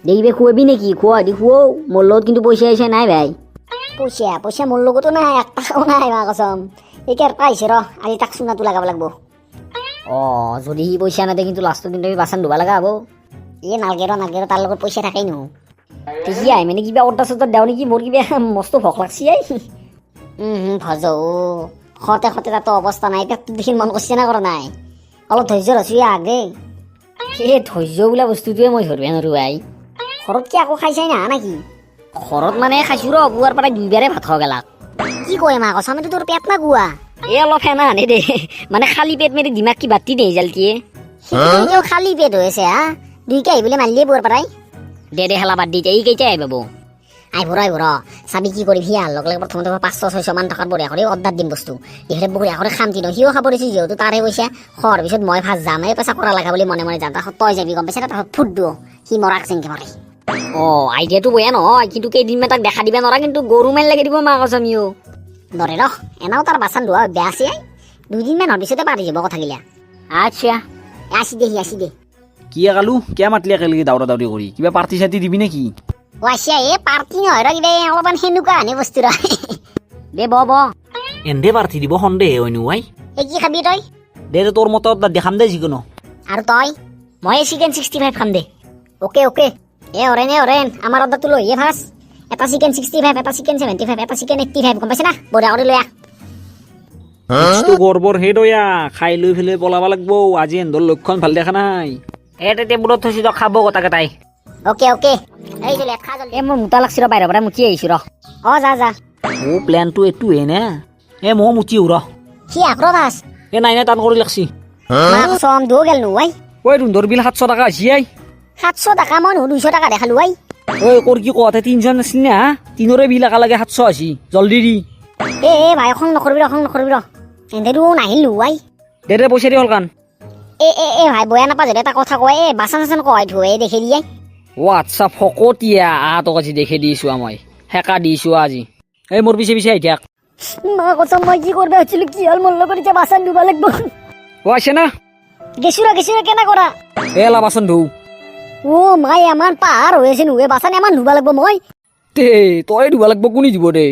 দেখিবে খুৱাবি নেকি খোৱা দি খুৱাও মোৰ লগত কিন্তু পইচা আহিছে নাই ভাই পইচা মোৰ লগতো নাই 1 টাকাও নাই মা কসম এইকাৰ পাইছে ৰ আজি তাক চুনাটো লগাব লাগব যদি সি পইচা নাদে কিন্তু লাষ্টৰ দিন তুমি বাচন ধুবা লগা হ'ব নালগে তাৰ লগত পইচা থাকেই নো সি আহি মানে কিবা অৰ্ডাৰ চৰ্ডাৰ দেও নেকি মোৰ কিবা মস্ত ভোক লাগছি ভজ খতে তাতো অৱস্থা নাই পেটটো দেখি মন কৰিছে না কৰা নাই অলপ ধৈৰ্য ৰচি আগে সেই ধৈৰ্য বোলা বস্তুটোৱে মই ধৰিব নোৱাৰো ভাই ঘৰত কি আকৌ খাইছাই না নাকি ঘৰত মানে খাইছো ৰ পুৱাৰ পৰা 2 বাৰে ভাত খাব গেলাক কি কয় মা কচম এইটো তোৰ পেট না গুৱা অলপ হেনা আনে দে মানে খালী পেট মেৰি দিমাগ কি বাতি দেই জালটিয়ে খালী পেট হৈছে হা 2কে আহিবলৈ মাৰিলে পুৱাৰ পৰাই দে হেলা বাদ দি এই কেইটা আহিব আহিব ৰ চাবি কি কৰিবি সিয়াৰ লগে লগে প্ৰথমতে 500-600 মান টকাৰ বঢ়িয়া কৰি অৰ্ডাৰ দিম বস্তু এইফালে বঢ়িয়া কৰি খামতি ন সিও খাব দিছে যিহেতু তাৰে পইচা খোৱাৰ পিছত মই ফাৰ্ষ্ট যাম এই পইচা কৰা লগা বুলি মনে যাম তাৰপিছত তই যাবি গম পাইছা তাৰপিছত ফুট দিওঁ সি মৰাক চেংকে মাৰে আইডিয়াটো বেয়া নহয় কিন্তু কেইদিনমান তাক দেখা দিবা নৰা কিন্তু গৰু মাইল লাগি দিব মা কচমিও নৰে ৰ এনাও তাৰ বাচন ধোৱা বেয়া আছে 2 দিনমান হোৱাৰ পিছতে পাৰি যাব কথা গিলা আচ্ছা আসি দে কি কালু কিয় মাতলি একেলগে দাউৰা দাউৰি কৰি কিবা পাৰ্টি চাৰ্টি দিবি নেকি ওয়াইছা পাৰ্টি নহয় ৰ কিবা অলপমান সেনুকা আনে বস্তু ৰ দে ব এন্দে পাৰ্টি দিব সন্দেহ হয়নো ভাই কি খাবি তই দে তোৰ মতত দেখাম দে যিকোনো আৰু তই মই চিকেন 65 খাম দে ওকে অৰেন আমাৰ অৰ্ডাৰটো লৈ ফাৰ্ষ্ট এটা চিকেন 65 এটা চিকেন 75 এটা চিকেন 85 গম পাইছা না বঢ়িয়া কৰি লৈ গৰ্বৰ হে দয়া খাই লৈ ফেলে পলাব লাগব আজি এন্দৰ লক্ষণ ভাল দেখা নাই এটা টেবুলত থৈছো তো খাব গোটাকে তাই ওকে এই যে লেট খা জলদি মোৰ মুতা লাগছি ৰ বাহিৰৰ পৰা মুতি আহিছো ৰ যা প্লেনটো এটু হে না মই মুতিও ৰ কি আক্ৰ বাস নাই টান কৰি লাগছি মা কসম ধো গেল নো ভাই ৰুন্ধৰ বিল 700 টকা আছে 700 টাকা মই 200 টাকা দেখালো ভাই কৰ কি কথা 3জন আছিল না তিনৰে বিল একা লাগে 700 আছে জলদি দি ভাই খং নকৰবি ৰ এন্দেৰো নাহিল নো ভাই দে পইচা দি হল কান ভাই বয়া নাপা যদি এটা কথা কয় বাচন কয় ধুৱে দেখি দিয়ে আচ্ছা ফকতিয়া তোক আজি দেখি দিছো মই হেকা দিছো আজি মোৰ পিছে আহি থাক মা কসম মই কি করবে হচ্ছিল কি হল মল্ল করে যে বাসন ধুবা লাগবো আছে না গেছুরা কেনা করা এলা বাসন ধু মাই আমার পার হয়েছে নুয়ে বাসন আমার ধুবা লাগবো মই তই ধুবা লাগবো কোনি দিব দে